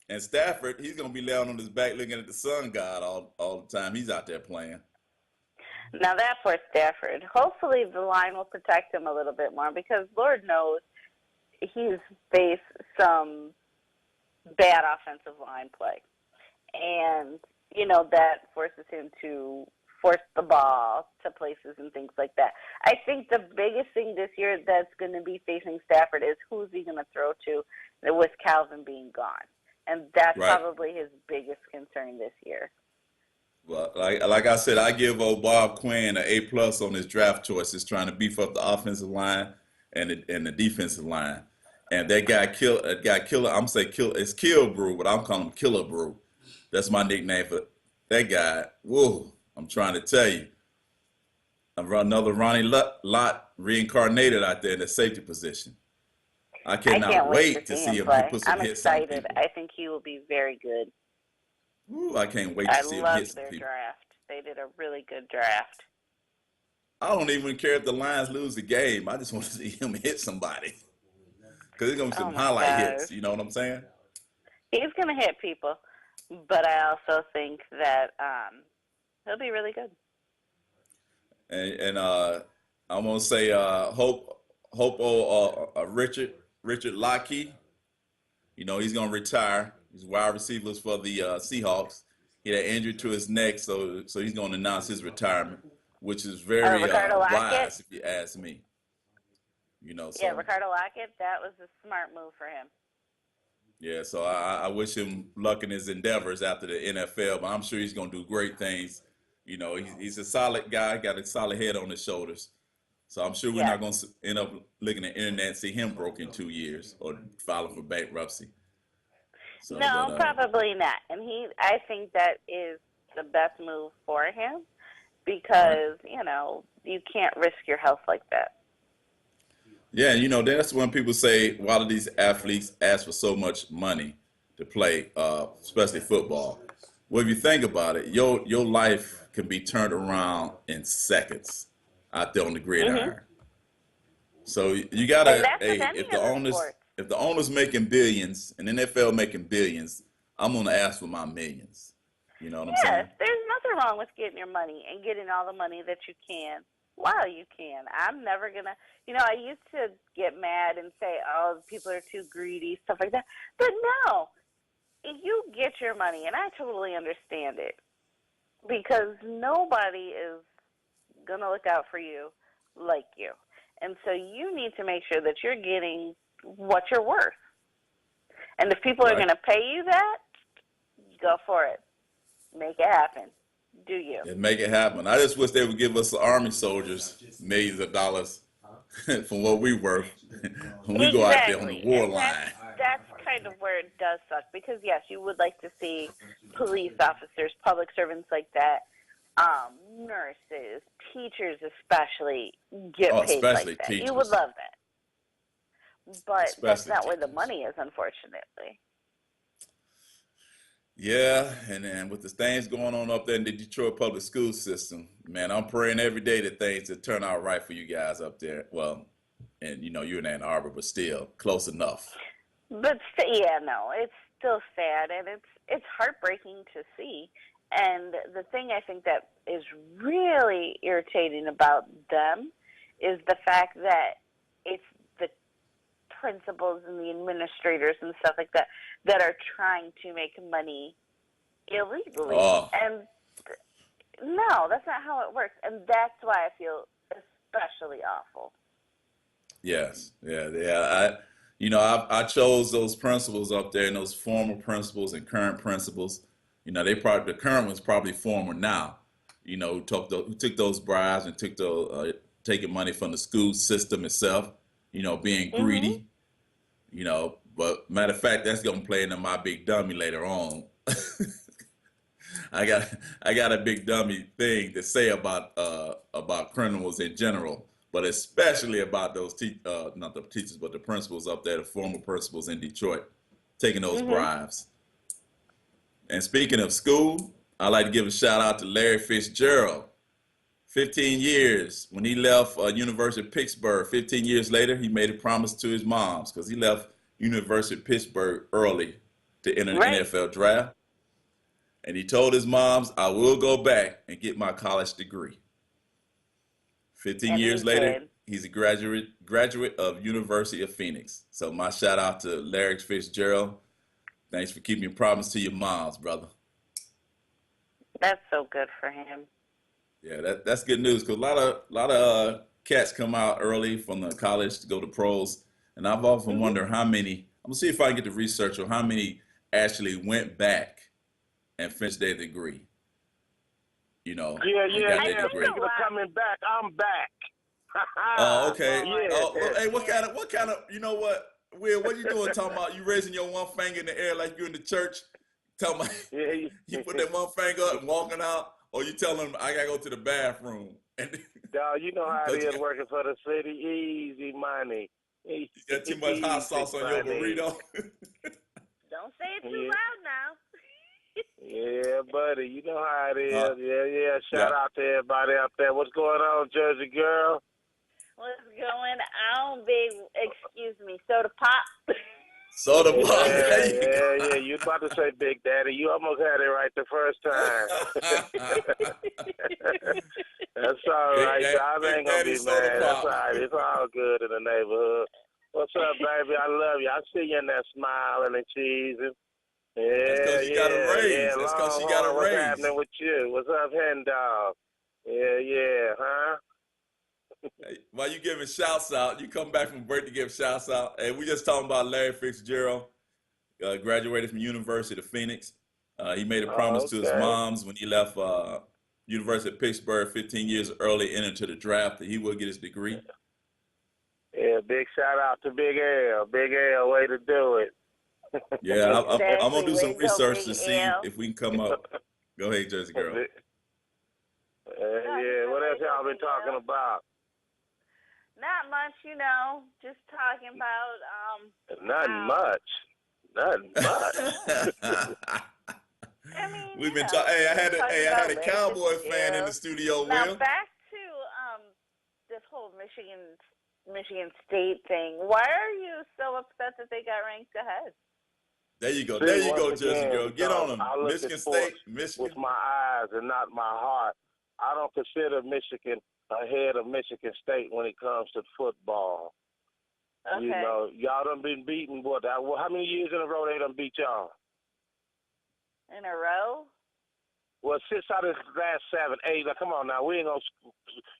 And Stafford, he's going to be laying on his back looking at the sun god all the time. He's out there playing. Now that for Stafford. Hopefully the line will protect him a little bit more because Lord knows he's faced some bad offensive line play. And, that forces him to force the ball to places and things like that. I think the biggest thing this year that's going to be facing Stafford is who's he going to throw to with Calvin being gone. And that's probably his biggest concern this year. Well, like I said, I give old Bob Quinn an A+ on his draft choices, trying to beef up the offensive line and the defensive line. And that guy Killer. I'm saying Kill. It's Kill Brew, but I'm calling him Killer Brew. That's my nickname for that guy. Whoa! I'm trying to tell you, I'm another Ronnie Lott reincarnated out there in the safety position. I cannot wait to see him play. put some I'm hits on excited. people. I think he will be very good. Ooh, I can't wait to see him hit some their people. draft. They did a really good draft. I don't even care if the Lions lose the game. I just want to see him hit somebody. Because there's going to be some highlight hits. You know what I'm saying? He's going to hit people. But I also think that he'll be really good. And I'm going to say Richard Lockheed. He's going to retire. He's wide receivers for the Seahawks. He had injury to his neck, so he's going to announce his retirement, which is very wise if you ask me. Yeah, Ricardo Lockett, that was a smart move for him. Yeah, so I wish him luck in his endeavors after the NFL, but I'm sure he's going to do great things. He's a solid guy, got a solid head on his shoulders. So I'm sure we're not going to end up looking at the internet and see him broke in 2 years or filing for bankruptcy. So, No, but probably not. And I think that is the best move for him right. because, you can't risk your health like that. Yeah, that's when people say, why do these athletes ask for so much money to play, especially football? Well, if you think about it, your life can be turned around in seconds out there on the Hmm. gridiron. So you And gotta, that's with hey, any of the sports. if the owners making billions and NFL making billions, I'm gonna ask for my millions. You know what I'm Yes, saying? there's nothing wrong with getting your money and getting all the money that you can while you can. I'm never going to, I used to get mad and say, oh, people are too greedy, stuff like that. But no, you get your money, and I totally understand it because nobody is going to look out for you like you. And so you need to make sure that you're getting what you're worth. And if people are Right. going to pay you that, go for it. Make it happen. Do you? And make it happen. I just wish they would give us Army soldiers millions of dollars from what we worth when we go out there on the Exactly. war And line. that's kind of where it does suck because, yes, you would like to see police officers, public servants like that, nurses, teachers especially get Oh, paid especially like that. You would teachers. love that. But that's Especially not where the teachers. money is, unfortunately. Yeah, and then with the things going on up there in the Detroit public school system, man, I'm praying every day that things will turn out right for you guys up there. Well, and you're in Ann Arbor, but still close enough. But yeah, no, it's still sad and it's heartbreaking to see. And the thing I think that is really irritating about them is the fact that it's the principals and the administrators and stuff like that that are trying to make money illegally. Oh, And no, that's not how it works. And that's why I feel especially awful. yes, yeah. I chose those principals up there, and those former principals and current principals. The current one's probably former now. Who took those bribes and took taking money from the school system itself. Being Mhm. greedy. But matter of fact, that's gonna play into my big dummy later on. I got I got a big dummy thing to say about criminals in general, but especially about those not the teachers, but the principals up there, the former principals in Detroit, taking those Mhm. bribes. And speaking of school, I'd like to give a shout out to Larry Fitzgerald. 15 years when he left University of Pittsburgh. 15 years later, he made a promise to his moms because he left University of Pittsburgh early to enter the Right. NFL draft. And he told his moms, I will go back and get my college degree. 15 And he years later, did. he's a graduate of University of Phoenix. So my shout out to Larry Fitzgerald. Thanks for keeping your promise to your moms, brother. That's so good for him. Yeah, that's good news because a lot of cats come out early from the college to go to pros, and I've often Mhm. wondered how many. I'm gonna see if I can get the research on how many actually went back and finished their degree. Yeah, And yeah, got I their yeah. think degree. a Speaking of lot. coming back, I'm back. Oh, okay. Oh, I Oh, Yeah. hey, understand. what kind of, you know what, Will, what you doing talking about? You raising your one finger in the air like you're in the church, talking about Yeah. you put that one finger up and walking out, or you telling them I gotta go to the bathroom and Dog, you know how it because is working for the city. Easy money. you got too much hot Easy sauce on your money. burrito. Don't say it too Yeah. loud now. Yeah, buddy. You know how it Uh, is. Yeah. yeah. Shout out to everybody out there. What's going on, Jersey girl? What's going on, big? Excuse me, soda pop. Soda pop. There you Yeah. You about to say Big Daddy. You almost had it right the first time. go. That's all right. I Big ain't gonna Daddy be soda mad. That's all pop. right. It's all good in the neighborhood. What's up, baby? I love you. I see you in there smiling and cheesing. That's Yeah, because you got a raise. That's because she got Longhorn, a what's raise. happening with you? What's up, hen dog? Yeah, huh? Hey, while you giving shouts out, you come back from break to give shouts out. Hey, we just talking about Larry Fitzgerald, graduated from University of Phoenix. He made a promise Oh, to his okay. moms when he left University of Pittsburgh 15 years early, into the draft, that he will get his degree. Yeah, big shout out to Big L. Big L, way to do it. Yeah, I'm gonna Exactly. do Way some to go, research to Big see L. if we can come up. Go ahead, Jersey girl. No, Yeah, what else y'all been talking about? not much, just talking about Nothing how much. Nothing much. I mean, We've been talking. Hey, talking I had about a Larry Cowboy fan in the Fitzgerald. studio, Now Will. back to this whole Michigan State thing. Why are you so upset that they got ranked ahead? There you go. See, There you go, once Jersey again, girl. Get on because them. I look at Michigan sports State, Michigan. with my eyes and not my heart. I don't consider Michigan ahead of Michigan State when it comes to football. Okay. Y'all done been beaten. How many years in a row they done beat y'all? In a row? Well, 6 out of the last 7, 8. Now, come on now. We ain't gonna.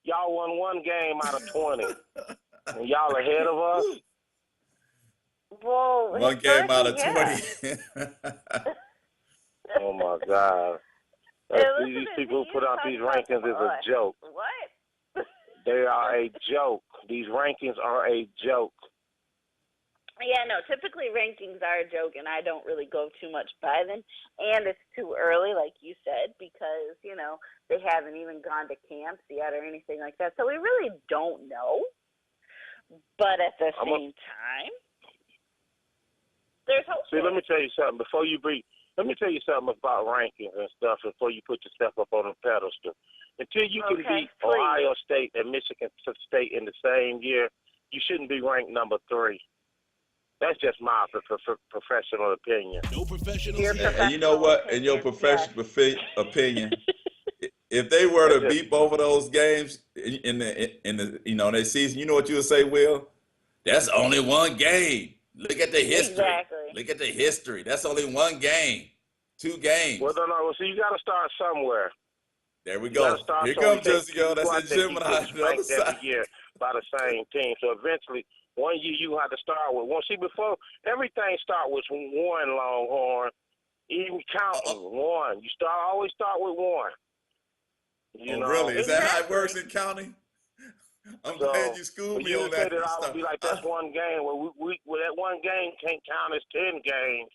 Y'all won 1 game out of 20. And y'all ahead of us? Well, 1 game out of historically, 20. Oh, my God. Hey, These listen, people who you put out talk these about rankings is a joke. What? They are a joke. These rankings are a joke. Yeah, no, typically rankings are a joke, and I don't really go too much by them. And it's too early, like you said, because, they haven't even gone to camps yet or anything like that. So we really don't know. But at the same time, there's hope. See, let me tell you something. Let me tell you something about rankings and stuff before you put yourself up on a pedestal. Until you can beat Ohio State and Michigan State in the same year, you shouldn't be ranked number 3. That's just my professional opinion. No professionals Your here. And you know what? In your professional opinion, if they were to beat both of those games in the their season, you know what you would say, Will? That's only 1 game. Look at the history. Exactly. Look at the history. That's only 1 game. 2 games. Well, no. So you got to start somewhere. There we go. Here comes Jesse Go. That's that Gemini on the other side. Every year by the same team. So eventually, one year you have to start with one. See, before everything start with 1 Longhorn, even counting 1. You always start with 1. Really? Is that how it works in counting? I'm glad you schooled me on that. You say that I would be like, that's 1 game. Well, that 1 game can't count as 10 games.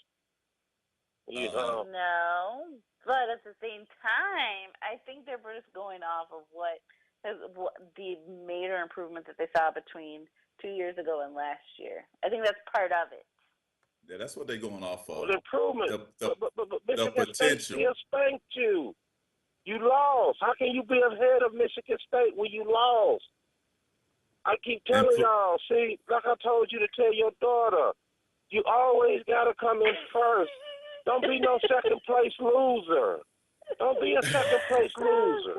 No, but at the same time, I think they're just going off of what the major improvement that they saw between 2 years ago and last year. I think that's part of it. Yeah, that's what they're going off of. Well, improvement. The Michigan potential. State still spanked you. You lost. How can you be ahead of Michigan State when you lost? I keep telling y'all, see, like I told you to tell your daughter, you always got to come in first. Don't be no second-place loser. Don't be a second-place loser.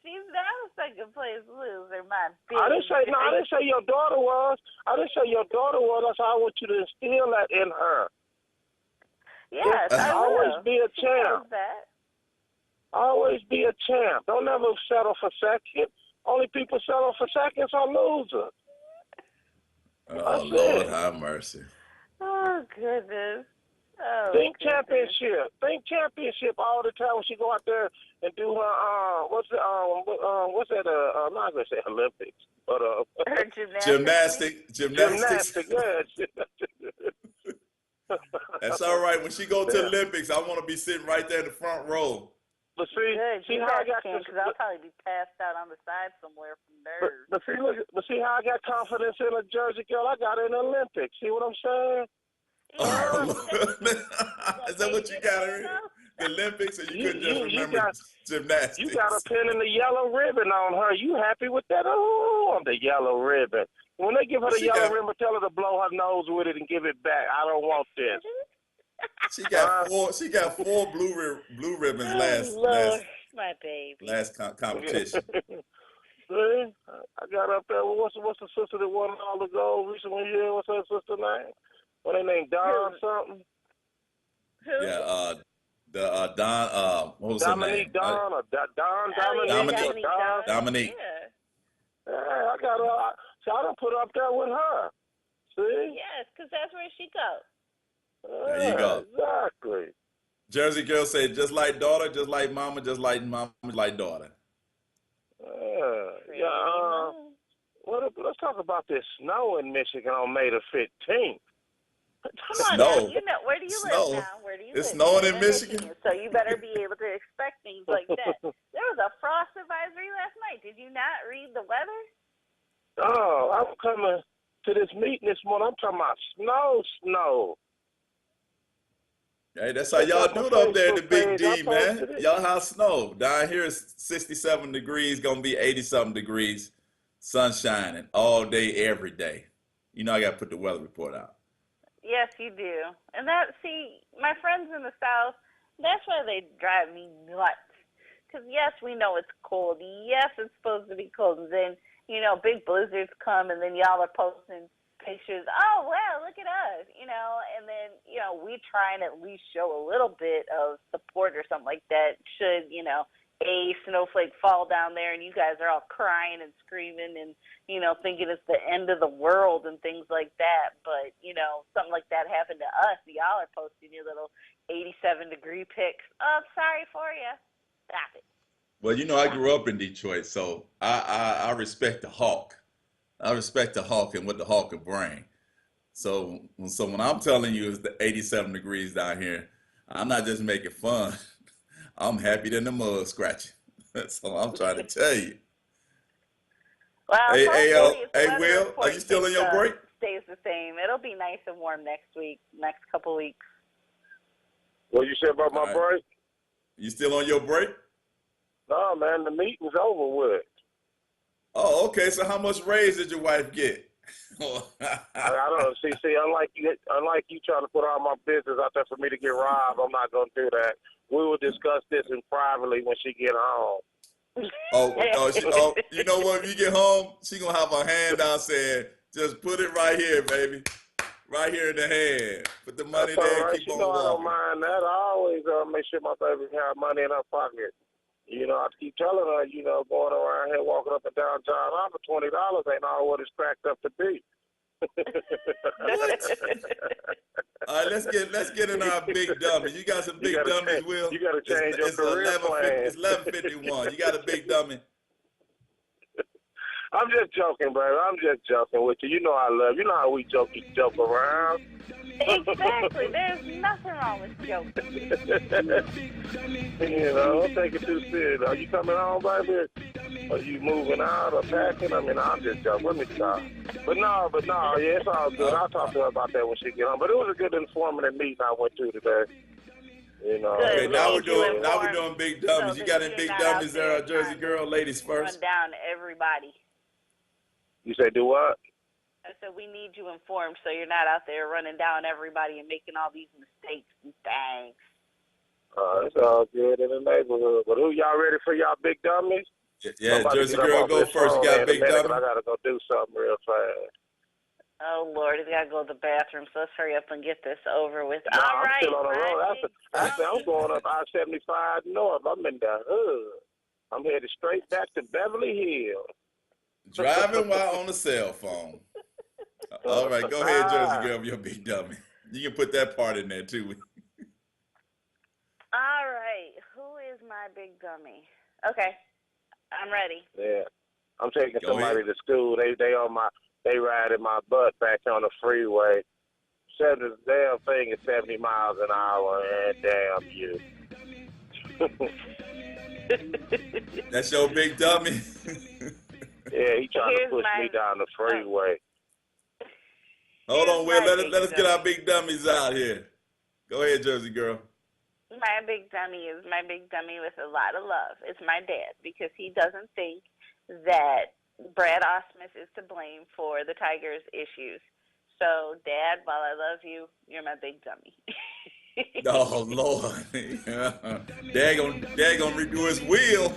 She's not a second-place loser, my baby. I didn't say your daughter was. That's how I want you to instill that in her. Yes, I will. Always be a champ. Always be a champ. Don't ever settle for second. Only people settle for seconds are losers. Oh, Lord, have mercy. Oh, goodness. Think championship. Think championship all the time when she go out there and do her what's that? I'm not gonna say Olympics, but her gymnastics. Yeah. That's all right. When she go to Olympics, I want to be sitting right there in the front row. But see how I got because I'll probably be passed out on the side somewhere from nerves. But see how I got confidence in a Jersey girl? I got in the Olympics. See what I'm saying? Is that what you got in the Olympics, or you couldn't just remember gymnastics? You got a pin in the yellow ribbon on her. You happy with that? Oh, the yellow ribbon. When they give her the yellow ribbon, tell her to blow her nose with it and give it back. I don't want this. She got 4 blue ribbons my baby. last competition. See, I got up there. What's the sister that won all the gold recently here? What's her sister name? What they name? Don something? Who? Yeah, Don. What was her name? Dominique. Dominique. Yeah, I got her. So I done put her up there with her. See? Yes, because that's where she goes. There you go. Exactly. Jersey girl said, just like daughter, just like mama, just like daughter. Let's talk about this snow in Michigan on May the 15th. Come on now, Snow. you know, where do you live Snow. now? Where do you It's live? snowing You in live Michigan. So you better be able to expect things like that. There was a frost advisory last night. Did you not read the weather? Oh, I'm coming to this meeting this morning. I'm talking about snow. Hey, that's how y'all do it up there in the Big D, man. posted it. Y'all have snow. Down here it's 67 degrees, gonna be 80-something degrees, sun shining all day, every day. You know I gotta put the weather report out. Yes, you do. And see, my friends in the South, that's why they drive me nuts. Because, yes, we know it's cold. Yes, it's supposed to be cold. And then, big blizzards come, and then y'all are posting pictures. Oh, wow, look at us, And then, we try and at least show a little bit of support or something like that should, a snowflake fall down there and you guys are all crying and screaming and, thinking it's the end of the world and things like that. But, something like that happened to us. Y'all are posting your little 87-degree pics. Oh, sorry for you. Stop it. Well, I grew up in Detroit, so I respect the Hawk. I respect the Hawk and what the Hawk can bring. So when I'm telling you it's the 87 degrees down here, I'm not just making fun. I'm happy than the mud scratching. That's all I'm trying to tell you. Well, Hey, Will, are you still on your break? Stays the same. It'll be nice and warm next couple weeks. What you said about my break? You still on your break? No, man, the meeting's over with. Oh, okay. So how much raise did your wife get? I don't see. Unlike you trying to put all my business out there for me to get robbed, I'm not gonna do that. We will discuss this in privately when she get home. You know what? If you get home, she gonna have her hand out saying, "Just put it right here, baby, right here in the hand. Put the money there. Right. Keep She on know walking." I don't mind that. I always make sure my baby have money in her pocket. I keep telling her, going around here walking up and down John for $20 ain't all what it's cracked up to be. All right, let's get in our big dummy. You got some big dummies, Will. You got to change your career plan. It's 11:51. You got a big dummy. I'm just joking, brother. I'm just joking with you. You know I love you. You know how we joke around. Exactly. There's nothing wrong with joking. Don't take it too serious. Are you coming home, baby? Are you moving out or packing? I'm just joking. Let me stop. But no, yeah, it's all good. I'll talk to her about that when she get home. But it was a good informative meeting I went to today. Okay, now we're doing big dummies. So you got any big dummies there, Jersey girl? Ladies first. Run down everybody. You say do what? I said we need you informed so you're not out there running down everybody and making all these mistakes and things. It's all good in the neighborhood. But who y'all ready for y'all big dummies? Yeah, Jersey girl, go first. You got a big dummy? I gotta go do something real fast. Oh Lord, he's gotta go to the bathroom. So let's hurry up and get this over with. No, all I'm right, still on the road. I'm going up I-75 north. I'm in the hood. I'm headed straight back to Beverly Hills. Driving while on the cell phone. All right, go ahead, Jersey girl, with your big dummy. You can put that part in there too. All right, who is my big dummy? Okay, I'm ready. Yeah, I'm taking somebody to school. They riding my butt back on the freeway. The damn thing is 70 miles an hour, and damn you. That's your big dummy. Yeah, he trying to push me down the freeway. Hold on, Will. Let us get our big dummies out here. Go ahead, Jersey girl. My big dummy is my big dummy with a lot of love. It's my dad because he doesn't think that Brad Osmus is to blame for the Tigers' issues. So, Dad, while I love you, you're my big dummy. Oh Lord, Dad gonna redo his wheel.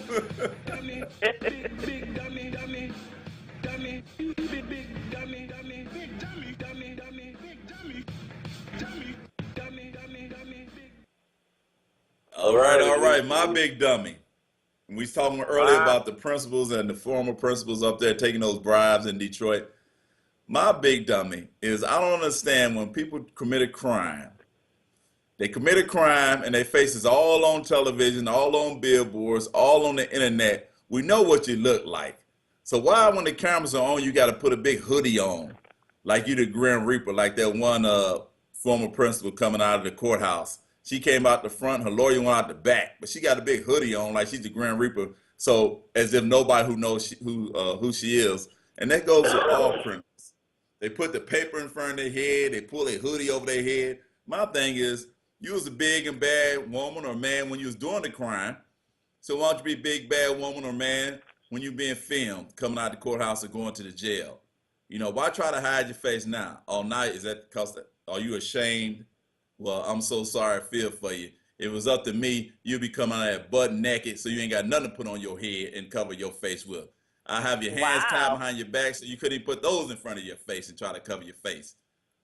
All right. My big dummy. We was talking earlier about the principals and the former principals up there taking those bribes in Detroit. My big dummy is I don't understand when people commit a crime. They commit a crime and their faces all on television, all on billboards, all on the internet. We know what you look like. So why, when the cameras are on, you got to put a big hoodie on, like you the Grim Reaper, like that one former principal coming out of the courthouse. She came out the front, her lawyer went out the back, but she got a big hoodie on, like she's the Grand Reaper. So as if nobody who knows who she is, and that goes with all criminals. They put the paper in front of their head, they pull a hoodie over their head. My thing is, you was a big and bad woman or man when you was doing the crime. So why don't you be a big bad woman or man when you being filmed, coming out of the courthouse or going to the jail? You know, why try to hide your face now? All night, is that because, are you ashamed? Well, I'm so sorry, I feel for you. If it was up to me, you'd be coming out of that butt naked, so you ain't got nothing to put on your head and cover your face with. I have your hands tied behind your back, so you couldn't even put those in front of your face and try to cover your face.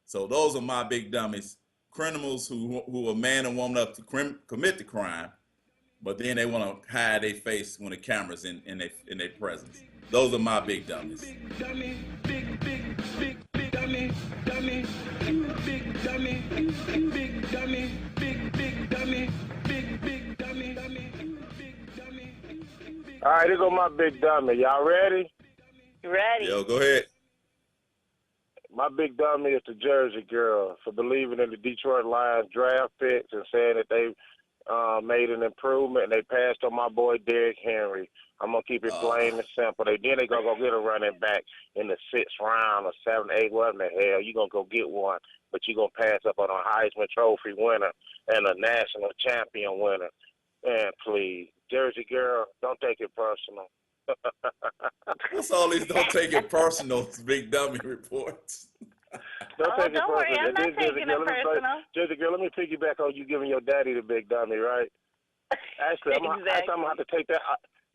So those are my big dummies. Criminals who are man and woman up to commit the crime, but then they want to hide their face when the camera's in their presence. Those are my big dummies. Big dummy, big dummy, dummy, you big dummy, you big dummy, big dummy, big dummy, dummy, you big dummy. All right, here go my big dummy. Y'all ready? Ready. Yo, go ahead. My big dummy is the Jersey girl for believing in the Detroit Lions draft picks and saying that they made an improvement and they passed on my boy Derrick Henry. I'm going to keep it plain and simple. Then they going to go get a running back in the 6th round or 7th, 8th, what the hell. You're going to go get one, but you're going to pass up on a Heisman Trophy winner and a national champion winner. Man, please. Jersey girl, don't take it personal. What's all these don't take it personal big dummy reports? Don't worry, I'm not taking it personal. Jersey girl, let me piggyback on you giving your daddy the big dummy, right? Actually, I'm gonna have to take that.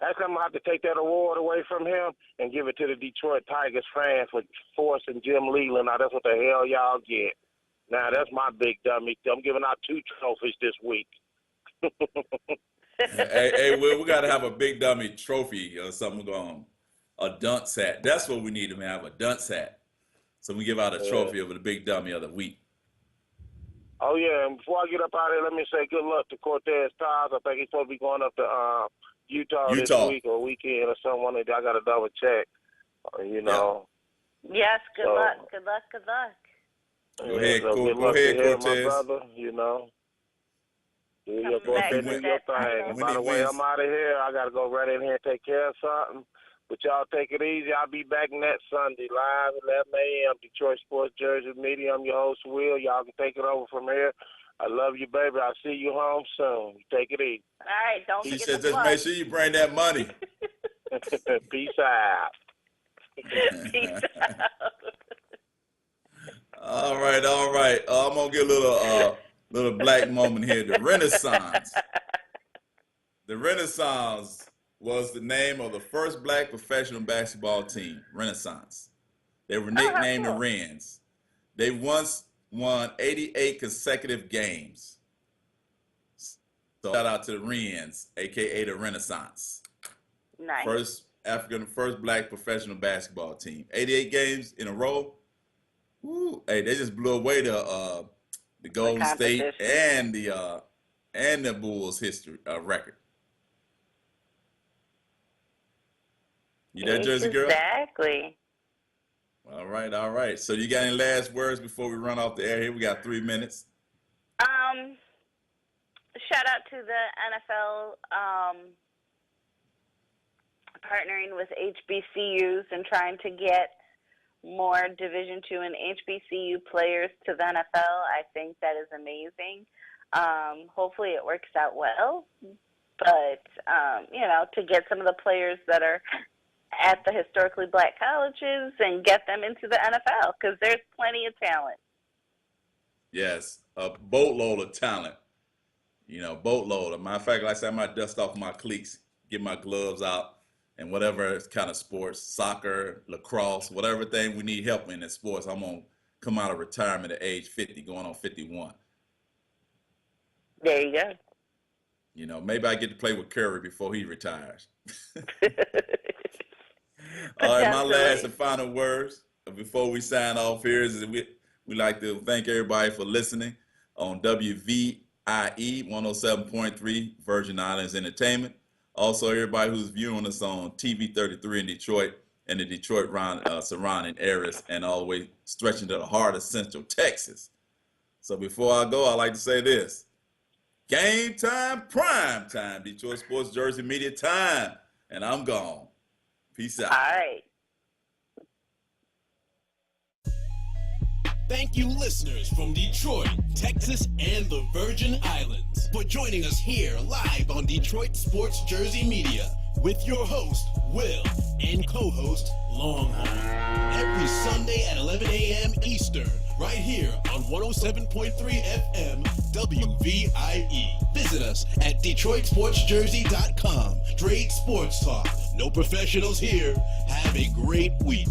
Actually, I'm gonna have to take that award away from him and give it to the Detroit Tigers fans for forcing Jim Leland. Now that's what the hell y'all get. Now that's my big dummy. I'm giving out 2 trophies this week. hey, Will, we got to have a big dummy trophy or something going on. A dunce hat. That's what we need to have, a dunce hat. So we give out a trophy of the big dummy of the week. Oh, yeah, and before I get up out of here, let me say good luck to Cortez Styles. I think he's supposed to be going up to Utah this week or weekend or someone. I got to double check, you know. Yes, good luck, good luck, good luck. Go ahead, Cortez. My brother, you know. Yeah, go ahead and do your thing. By the way, I'm out of here. I got to go right in here and take care of something. But y'all take it easy. I'll be back next Sunday, live at 11 a.m. Detroit Sports Jersey Media. I'm your host, Will. Y'all can take it over from here. I love you, baby. I'll see you home soon. Take it easy. All right, don't forget He said just make sure you bring that money. Peace out. Peace out. All right. I'm going to get a little black moment here. The Renaissance. The Renaissance was the name of the first black professional basketball team, Renaissance. They were nicknamed the Wrens. They once won 88 consecutive games. So shout out to the Wrens, a.k.a. the Renaissance. Nice. First black professional basketball team. 88 games in a row. Woo. Hey, they just blew away the Golden State and the Bulls history record. You there, Jersey girl? Exactly. All right. So you got any last words before we run off the air here? We got 3 minutes. Shout out to the NFL partnering with HBCUs and trying to get more Division II and HBCU players to the NFL. I think that is amazing. Hopefully it works out well. But, to get some of the players that are at the historically black colleges and get them into the NFL because there's plenty of talent. Yes, a boatload of talent. Boatload. Matter of fact, like I said, I might dust off my cleats, get my gloves out, and whatever kind of sports, soccer, lacrosse, whatever thing we need help in sports, I'm going to come out of retirement at age 50, going on 51. There you go. Maybe I get to play with Curry before he retires. All right, my last and final words before we sign off here is we like to thank everybody for listening on WVIE 107.3 Virgin Islands Entertainment. Also, everybody who's viewing us on TV 33 in Detroit and the Detroit surrounding areas and all the way stretching to the heart of Central Texas. So before I go, I like to say this. Game time, prime time, Detroit Sports Jersey Media time. And I'm gone. Peace out. All right. Thank you, listeners from Detroit, Texas, and the Virgin Islands, for joining us here live on Detroit Sports Jersey Media with your host, Will, and co-host, Longhorn. Every Sunday at 11 a.m. Eastern, right here on 107.3 FM WVIE. Visit us at DetroitSportsJersey.com. Straight sports talk. No professionals here. Have a great week.